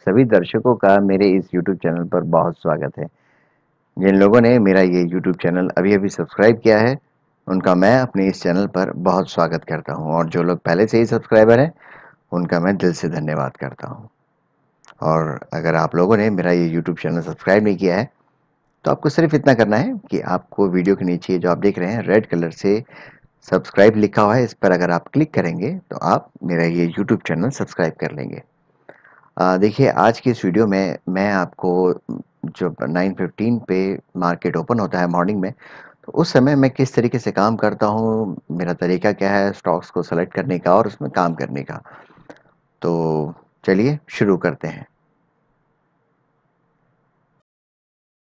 सभी दर्शकों का मेरे इस YouTube चैनल पर बहुत स्वागत है। जिन लोगों ने मेरा ये YouTube चैनल अभी-अभी सब्सक्राइब किया है, उनका मैं अपने इस चैनल पर बहुत स्वागत करता हूँ और जो लोग पहले से ही सब्सक्राइबर हैं, उनका मैं दिल से धन्यवाद करता हूँ। और अगर आप लोगों ने मेरा ये YouTube चैनल सब्सक्राइब नहीं किया है, तो आपको सिर्फ इतना करना है कि आपको वीडियो के नीचे जो आप देख रहे हैं रेड कलर से सब्सक्राइब लिखा हुआ है, इस पर अगर आप क्लिक करेंगे, तो आप मेरा ये YouTube चैनल सब्सक्राइब कर लेंगे। देखिए आज की इस वीडियो में मैं आपको जो 9:15 पे मार्केट ओपन होता है मॉर्निंग में, तो उस समय मैं किस तरीके से काम करता हूँ, मेरा तरीका क्या है स्टॉक्स को सेलेक्ट करने का और उसमें काम करने का। तो चलिए शुरू करते हैं।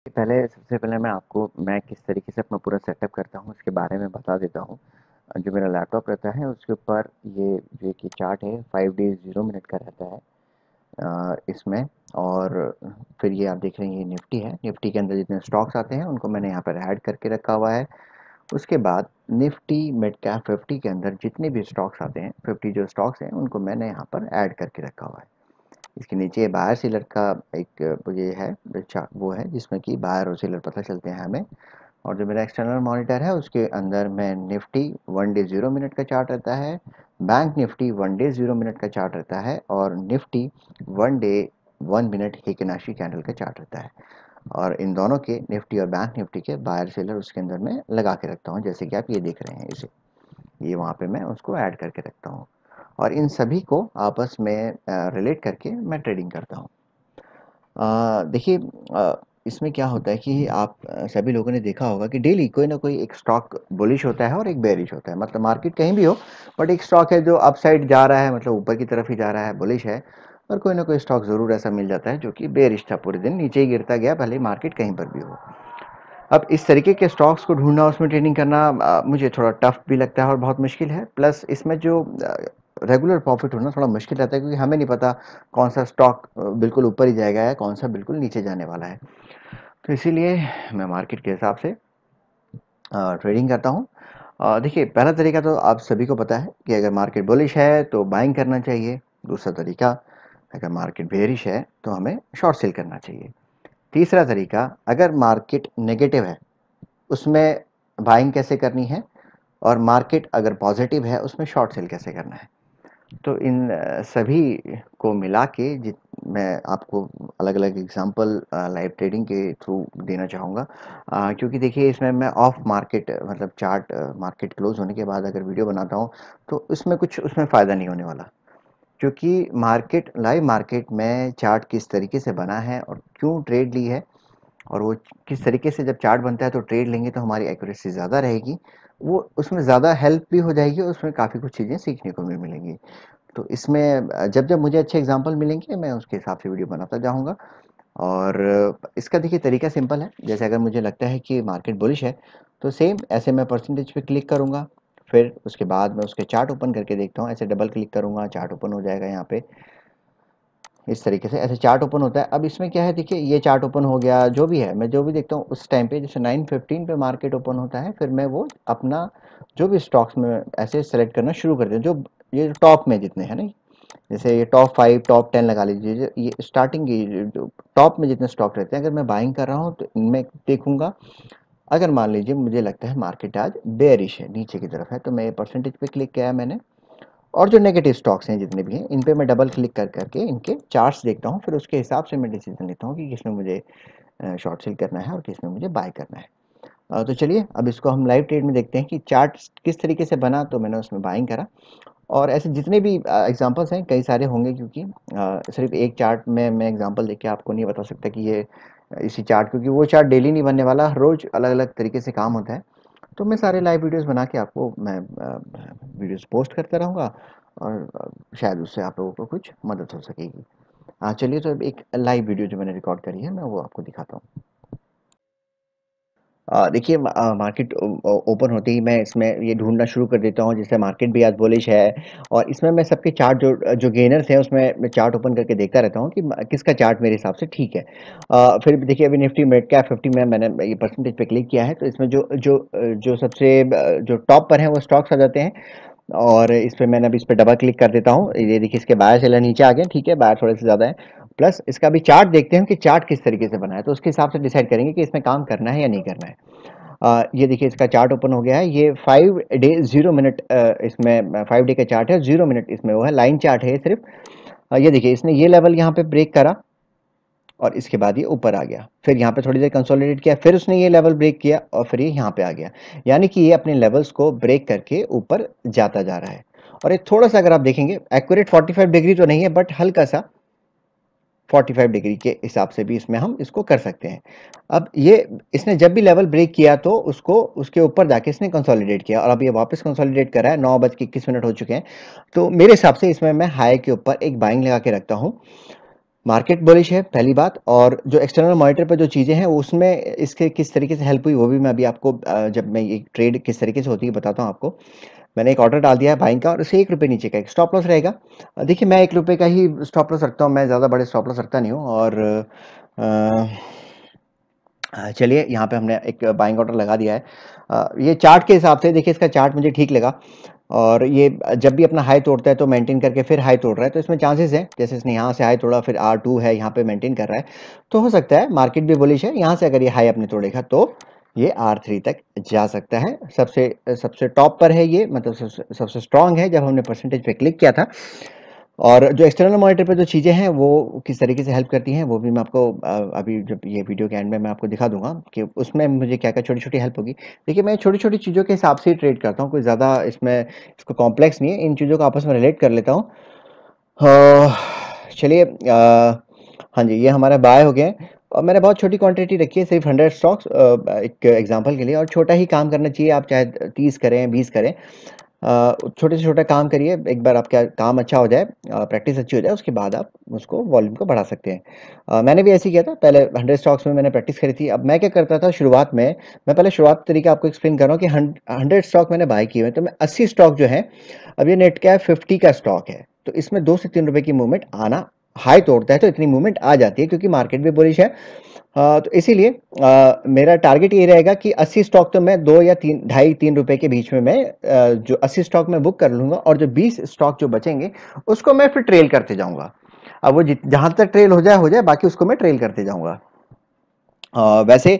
पहले सबसे पहले मैं किस तरीके से अपना पूरा सेटअप करता हूँ उसके बारे में बता देता हूँ। जो मेरा लैपटॉप रहता है उसके ऊपर ये जो कि चार्ट है 5 डेज़ 0 मिनट का रहता है। इसमें और फिर ये आप देख रहे हैं ये निफ्टी है। निफ्टी के अंदर जितने स्टॉक्स आते हैं उनको मैंने यहाँ पर ऐड करके रखा हुआ है। उसके बाद निफ्टी मिड कैप 50 के अंदर जितने भी स्टॉक्स आते हैं 50 जो स्टॉक्स हैं उनको मैंने यहाँ पर ऐड करके रखा हुआ है। इसके नीचे बायर सेलर का एक ये है वो है जिसमें कि बायर और सेलर पता चलते हैं हमें। और जो मेरा एक्सटर्नल मॉनिटर है उसके अंदर मैं निफ्टी 1 डे 0 मिनट का चार्ट रहता है, बैंक निफ्टी 1 डे 0 मिनट का चार्ट रहता है और निफ्टी 1 डे 1 मिनट हिकेनाशी कैंडल का चार्ट रहता है। और इन दोनों के निफ्टी और बैंक निफ्टी के बायर सेलर उसके अंदर मैं लगा के रखता हूँ, जैसे कि आप ये देख रहे हैं इसे, ये वहाँ पे मैं उसको ऐड करके रखता हूँ और इन सभी को आपस में रिलेट करके मैं ट्रेडिंग करता हूँ। देखिए, इसमें क्या होता है कि आप सभी लोगों ने देखा होगा कि डेली कोई ना कोई एक स्टॉक बुलिश होता है और एक बेरिश होता है। मतलब मार्केट कहीं भी हो, बट एक स्टॉक है जो अपसाइड जा रहा है, मतलब ऊपर की तरफ ही जा रहा है, बुलिश है। और कोई ना कोई स्टॉक ज़रूर ऐसा मिल जाता है जो कि बेरिश था, पूरे दिन नीचे ही गिरता गया, भले ही मार्केट कहीं पर भी हो। अब इस तरीके के स्टॉक्स को ढूंढना, उसमें ट्रेडिंग करना मुझे थोड़ा टफ भी लगता है और बहुत मुश्किल है। प्लस इसमें जो रेगुलर प्रॉफिट होना थोड़ा मुश्किल रहता है, क्योंकि हमें नहीं पता कौन सा स्टॉक बिल्कुल ऊपर ही जाएगा या कौन सा बिल्कुल नीचे जाने वाला है। तो इसीलिए मैं मार्केट के हिसाब से ट्रेडिंग करता हूँ। देखिए, पहला तरीका तो आप सभी को पता है कि अगर मार्केट बुलिश है तो बाइंग करना चाहिए। दूसरा तरीका, अगर मार्केट बेयरिश है तो हमें शॉर्ट सेल करना चाहिए। तीसरा तरीका, अगर मार्केट नेगेटिव है उसमें बाइंग कैसे करनी है, और मार्केट अगर पॉजिटिव है उसमें शॉर्ट सेल कैसे करना है। तो इन सभी को मिला के जित मैं आपको अलग-अलग एग्जांपल लाइव ट्रेडिंग के थ्रू देना चाहूँगा। क्योंकि देखिए इसमें मैं ऑफ मार्केट मतलब चार्ट मार्केट क्लोज़ होने के बाद अगर वीडियो बनाता हूँ, तो इसमें कुछ उसमें फ़ायदा नहीं होने वाला। क्योंकि मार्केट लाइव मार्केट में चार्ट किस तरीके से बना है और क्यों ट्रेड ली है, और वो किस तरीके से जब चार्ट बनता है तो ट्रेड लेंगे तो हमारी एक्यूरेसी ज़्यादा रहेगी। वो उसमें ज़्यादा हेल्प भी हो जाएगी और उसमें काफ़ी कुछ चीज़ें सीखने को भी मिलेंगी। तो इसमें जब-जब मुझे अच्छे एग्ज़ाम्पल मिलेंगे मैं उसके हिसाब से वीडियो बनाता जाऊँगा। और इसका देखिए तरीका सिंपल है। जैसे अगर मुझे लगता है कि मार्केट बुलिश है, तो सेम ऐसे मैं परसेंटेज पे क्लिक करूँगा। फिर उसके बाद मैं उसके चार्ट ओपन करके देखता हूँ। ऐसे डबल क्लिक करूँगा, चार्ट ओपन हो जाएगा यहाँ पे। इस तरीके से ऐसे चार्ट ओपन होता है। अब इसमें क्या है, देखिए ये चार्ट ओपन हो गया, जो भी है, मैं जो भी देखता हूँ उस टाइम पे, जैसे 9:15 पे मार्केट ओपन होता है, फिर मैं वो अपना जो भी स्टॉक्स में ऐसे सेलेक्ट करना शुरू कर देता हूँ, जो ये टॉप में जितने हैं ना, जैसे ये टॉप 5 टॉप 10 लगा लीजिए, ये स्टार्टिंग की जो टॉप में जितने स्टॉक रहते हैं, अगर मैं बाइंग कर रहा हूँ तो इनमें देखूंगा। अगर मान लीजिए मुझे लगता है मार्केट आज बेयरिश है, नीचे की तरफ है, तो मैं परसेंटेज पे क्लिक किया मैंने, और जो नेगेटिव स्टॉक्स हैं जितने भी हैं इन पे मैं डबल क्लिक कर करके इनके चार्ट्स देखता हूँ। फिर उसके हिसाब से मैं डिसीजन लेता हूँ कि किसमें मुझे शॉर्ट सेल करना है और किसमें मुझे बाय करना है। तो चलिए अब इसको हम लाइव ट्रेड में देखते हैं कि चार्ट किस तरीके से बना, तो मैंने उसमें बाइंग करा। और ऐसे जितने भी एग्जांपल्स हैं कई सारे होंगे, क्योंकि सिर्फ एक चार्ट में मैं एग्जांपल देके आपको नहीं बता सकता कि ये इसी चार्ट, क्योंकि वो चार्ट डेली नहीं बनने वाला, रोज अलग अलग तरीके से काम होता है। तो मैं सारे लाइव वीडियोस बना के आपको मैं वीडियोस पोस्ट करता रहूँगा, और शायद उससे आप लोगों को कुछ मदद हो सकेगी। चलिए, तो अब एक लाइव वीडियो जो मैंने रिकॉर्ड करी है मैं वो आपको दिखाता हूँ। देखिए, मार्केट ओपन होते ही मैं इसमें ये ढूँढना शुरू कर देता हूँ, जैसे मार्केट भी आज बुलिश है, और इसमें मैं सबके चार्ट जो जो गेनर्स हैं उसमें मैं चार्ट ओपन करके देखता रहता हूँ कि किसका चार्ट मेरे हिसाब से ठीक है। फिर भी देखिए, अभी निफ्टी मिड कैप 50 में मैंने ये परसेंटेज पे क्लिक किया है, तो इसमें जो सबसे जो टॉप पर हैं वो स्टॉक्स आ जाते हैं। और इस पे मैंने अभी इस पे डबल क्लिक कर देता हूँ। ये देखिए इसके बायर सेलर नीचे आ गए, ठीक है, बायर थोड़े से ज़्यादा है। प्लस इसका भी चार्ट देखते हैं कि चार्ट किस तरीके से बना है, तो उसके हिसाब से डिसाइड करेंगे कि इसमें काम करना है या नहीं करना है। ये देखिए इसका चार्ट ओपन हो गया है, ये 5 डे 0 मिनट इसमें 5 डे का चार्ट है, 0 मिनट इसमें वो है, लाइन चार्ट है ये सिर्फ। ये देखिए इसने ये लेवल यहाँ पे ब्रेक करा और इसके बाद ये ऊपर आ गया, फिर यहाँ पे थोड़ी देर कंसोलिडेट किया, फिर उसने ये लेवल ब्रेक किया और फिर ये यहाँ पे आ गया। यानी कि ये अपने लेवल्स को ब्रेक करके ऊपर जाता जा रहा है। और एक थोड़ा सा अगर आप देखेंगे एक्यूरेट 45 डिग्री तो नहीं है, बट हल्का सा 45 डिग्री के हिसाब से भी इसमें हम इसको कर सकते हैं। अब ये इसने जब भी लेवल ब्रेक किया तो उसको उसके ऊपर जाके इसने कंसोलिडेट किया और अब ये वापस कंसोलिडेट कर रहा है। 9:21 हो चुके हैं, तो मेरे हिसाब से इसमें मैं हाई के ऊपर एक बाइंग लगा के रखता हूँ। मार्केट बुलिश है पहली बात, और जो एक्सटर्नल मॉनिटर पर जो चीज़ें हैं उसमें इसके किस तरीके से हेल्प हुई वो भी मैं अभी आपको जब मैं ये ट्रेड किस तरीके से होती है बताता हूँ आपको। मैंने एक ऑर्डर डाल दिया है बाइंग का और उसे ₹1 नीचे का एक स्टॉप लॉस रहेगा। देखिए मैं ₹1 का ही स्टॉप लॉस रखता हूँ, मैं ज़्यादा बड़े स्टॉप लॉस रखता नहीं हूँ। और चलिए यहाँ पे हमने एक बाइंग ऑर्डर लगा दिया है। ये चार्ट के हिसाब से देखिए, इसका चार्ट मुझे ठीक लगा और ये जब भी अपना हाई तोड़ता है तो मेंटेन करके फिर हाई तोड़ रहा है, तो इसमें चांसेस है जैसे इसने यहाँ से हाई तोड़ा फिर R2 है यहाँ पे मेंटेन कर रहा है, तो हो सकता है मार्केट भी बुलिश है। यहाँ से अगर ये हाई अपने तोड़ेगा तो ये R3 तक जा सकता है। सबसे सबसे टॉप पर है ये, मतलब सबसे स्ट्रांग है जब हमने परसेंटेज पे क्लिक किया था। और जो एक्सटर्नल मॉनिटर पे जो चीज़ें हैं वो किस तरीके से हेल्प करती हैं वो भी मैं आपको अभी जब ये वीडियो के एंड में मैं आपको दिखा दूंगा कि उसमें मुझे क्या क्या छोटी छोटी हेल्प होगी। देखिए मैं छोटी छोटी चीज़ों के हिसाब से ही ट्रेड करता हूँ, कोई ज़्यादा इसमें इसको कॉम्प्लेक्स नहीं है, इन चीज़ों को आपस में रिलेट कर लेता हूँ। चलिए हाँ जी, ये हमारा बाय हो गया है और मैंने बहुत छोटी क्वांटिटी रखी है, सिर्फ 100 स्टॉक्स एक एग्जांपल के लिए, और छोटा ही काम करना चाहिए। आप चाहे 30 करें 20 करें, छोटे से छोटा काम करिए। एक बार आपका काम अच्छा हो जाए, प्रैक्टिस अच्छी हो जाए, उसके बाद आप उसको वॉल्यूम को बढ़ा सकते हैं। मैंने भी ऐसे ही किया था, पहले 100 स्टॉक्स में मैंने प्रैक्टिस करी थी। अब मैं क्या करता था शुरुआत में, मैं पहले शुरुआत तरीका आपको एक्सप्लेन कर रहा हूँ कि 100 स्टॉक मैंने बाय किए हुए हैं, तो मैं 80 स्टॉक जो है, अब ये नेट कैप 50 का स्टॉक है, तो इसमें 2 से 3 रुपए की मूवमेंट आना, हाई तोड़ता है तो इतनी मूवमेंट आ जाती है क्योंकि मार्केट भी बुलिश है। तो इसीलिए मेरा टारगेट ये रहेगा कि 80 स्टॉक तो मैं 2 या 3 ढाई 3 रुपए के बीच में मैं जो 80 स्टॉक मैं बुक कर लूंगा और जो 20 स्टॉक जो बचेंगे उसको मैं फिर ट्रेल करते जाऊंगा। अब वो जहां तक ट्रेल हो जाए, बाकी उसको मैं ट्रेल करते जाऊंगा। वैसे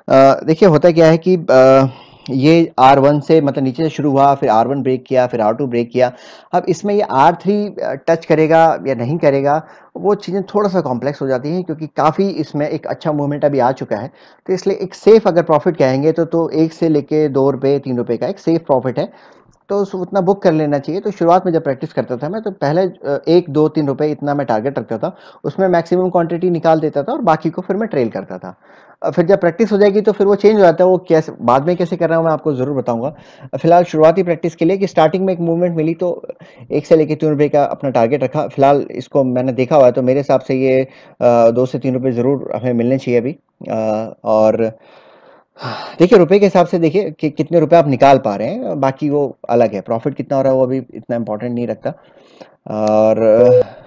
देखिए होता क्या है कि ये R1 से मतलब नीचे से शुरू हुआ, फिर R1 ब्रेक किया, फिर R2 ब्रेक किया। अब इसमें ये R3 टच करेगा या नहीं करेगा, वो चीज़ें थोड़ा सा कॉम्प्लेक्स हो जाती हैं क्योंकि काफ़ी इसमें एक अच्छा मूवमेंट अभी आ चुका है। तो इसलिए एक सेफ अगर प्रॉफिट कहेंगे तो 1 से लेके ₹2 ₹3 का एक सेफ प्रॉफिट है, तो उतना बुक कर लेना चाहिए। तो शुरुआत में जब प्रैक्टिस करता था मैं, तो पहले 1 2 3 रुपए इतना मैं टारगेट रखता था, उसमें मैक्सिमम क्वांटिटी निकाल देता था और बाकी को फिर मैं ट्रेल करता था। फिर जब प्रैक्टिस हो जाएगी तो फिर वो चेंज हो जाता है, वो कैसे बाद में कैसे कर रहा हूँ मैं आपको ज़रूर बताऊंगा। फिलहाल शुरुआती प्रैक्टिस के लिए कि स्टार्टिंग में एक मूवमेंट मिली तो 1 से लेकर 3 रुपए का अपना टारगेट रखा। फिलहाल इसको मैंने देखा हुआ है तो मेरे हिसाब से ये 2 से 3 रुपए ज़रूर हमें मिलने चाहिए अभी। और देखिए रुपए के हिसाब से देखिए कि कितने रुपए आप निकाल पा रहे हैं, बाकी वो अलग है, प्रॉफिट कितना हो रहा है वो अभी इतना इंपॉर्टेंट नहीं रखता। और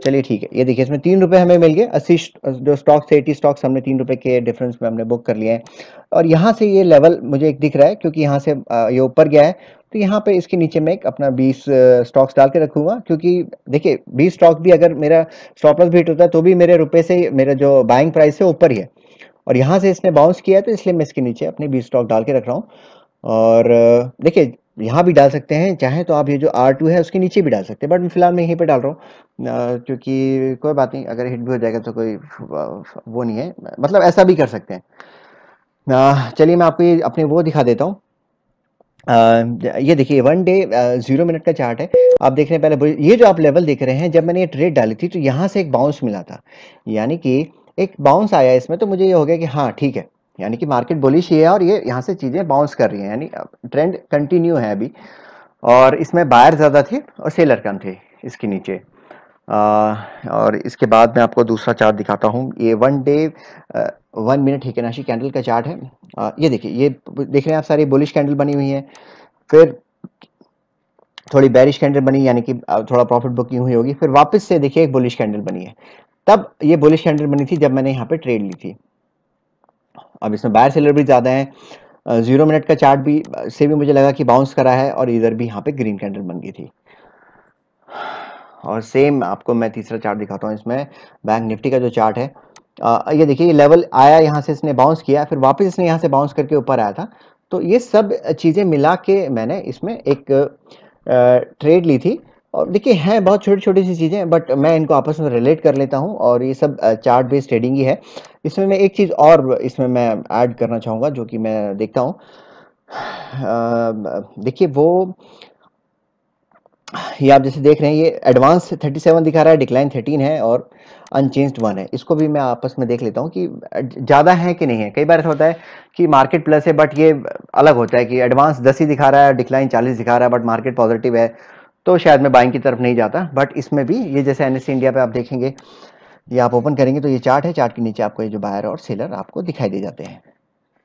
चलिए ठीक है, ये देखिए इसमें ₹3 हमें मिल गए। 80 जो स्टॉक्स थे, 80 स्टॉक्स हमने ₹3 के डिफरेंस में हमने बुक कर लिया है। और यहाँ से ये लेवल मुझे एक दिख रहा है क्योंकि यहाँ से ये ऊपर गया है, तो यहाँ पे इसके नीचे मैं एक अपना 20 स्टॉक्स डाल के रखूंगा, क्योंकि देखिए 20 स्टॉक भी अगर मेरा स्टॉप लॉस भी हिट होता है तो भी मेरे रुपए से मेरा जो बाइंग प्राइस है ऊपर ही है, और यहाँ से इसने बाउंस किया है तो इसलिए मैं इसके नीचे अपने 20 स्टॉक डाल के रख रहा हूँ। और देखिए यहाँ भी डाल सकते हैं, चाहे तो आप ये जो R2 है उसके नीचे भी डाल सकते हैं, बट फिलहाल मैं यहीं पे डाल रहा हूँ क्योंकि कोई बात नहीं, अगर हिट भी हो जाएगा तो कोई वो नहीं है, मतलब ऐसा भी कर सकते हैं। चलिए मैं आपको ये अपने वो दिखा देता हूँ। ये देखिए 1 डे 0 मिनट का चार्ट है। आप देख रहे हैं पहले ये जो आप लेवल देख रहे हैं, जब मैंने ये ट्रेड डाली थी तो यहाँ से एक बाउंस मिला था, यानी कि एक बाउंस आया इसमें, तो मुझे ये हो गया कि हाँ ठीक है, यानी कि मार्केट बुलिश ही है और ये यहाँ से चीज़ें बाउंस कर रही हैं, यानी ट्रेंड कंटिन्यू है अभी। और इसमें बायर ज़्यादा थे और सेलर कम थे इसके नीचे। और इसके बाद मैं आपको दूसरा चार्ट दिखाता हूँ। ये 1 डे 1 मिनट हिकेनाशी कैंडल का चार्ट है। ये देखिए, ये देख रहे हैं आप, सारी बुलिश कैंडल बनी हुई है, फिर थोड़ी बेरिश कैंडल बनी, यानी कि थोड़ा प्रॉफिट बुकिंग हुई होगी, फिर वापस से देखिए एक बुलिश कैंडल बनी है। तब ये बुलिश कैंडल बनी थी जब मैंने यहाँ पे ट्रेड ली थी। अब इसमें बायर सेलर भी ज़्यादा है। 0 मिनट का चार्ट भी से भी मुझे लगा कि बाउंस करा है और इधर भी यहाँ पे ग्रीन कैंडल बन गई थी। और सेम आपको मैं तीसरा चार्ट दिखाता हूँ इसमें, बैंक निफ्टी का जो चार्ट है। ये देखिए, ये लेवल आया, यहाँ से इसने बाउंस किया, फिर वापस इसने यहाँ से बाउंस करके ऊपर आया था। तो ये सब चीज़ें मिला के मैंने इसमें एक ट्रेड ली थी। और देखिए, हैं बहुत छोटी छोटी सी चीज़ें, बट मैं इनको आपस में रिलेट कर लेता हूँ, और ये सब चार्ट बेस्ड ट्रेडिंग ही है। इसमें मैं एक चीज़ और इसमें मैं ऐड करना चाहूँगा, जो कि मैं देखता हूँ। देखिए, वो ये आप जैसे देख रहे हैं, ये एडवांस 37 दिखा रहा है, डिक्लाइन 13 है, और अनचेंज्ड 1 है। इसको भी मैं आपस में देख लेता हूँ कि ज़्यादा है कि नहीं है। कई बार ऐसा होता है कि मार्केट प्लस है, बट ये अलग होता है कि एडवांस 10 ही दिखा रहा है, डिक्लाइन 40 दिखा रहा है, बट मार्केट पॉजिटिव है, तो शायद मैं बाइंग की तरफ नहीं जाता। बट इसमें भी ये जैसे एनएससी इंडिया पे आप देखेंगे, ये आप ओपन करेंगे तो ये चार्ट है, चार्ट के नीचे आपको ये जो बायर और सेलर आपको दिखाई दे जाते हैं।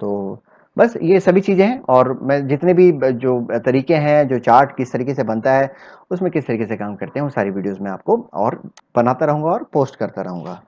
तो बस ये सभी चीज़ें हैं, और मैं जितने भी जो तरीके हैं, जो चार्ट किस तरीके से बनता है, उसमें किस तरीके से काम करते हैं, वो सारी वीडियोस मैं आपको और बनाता रहूँगा और पोस्ट करता रहूँगा।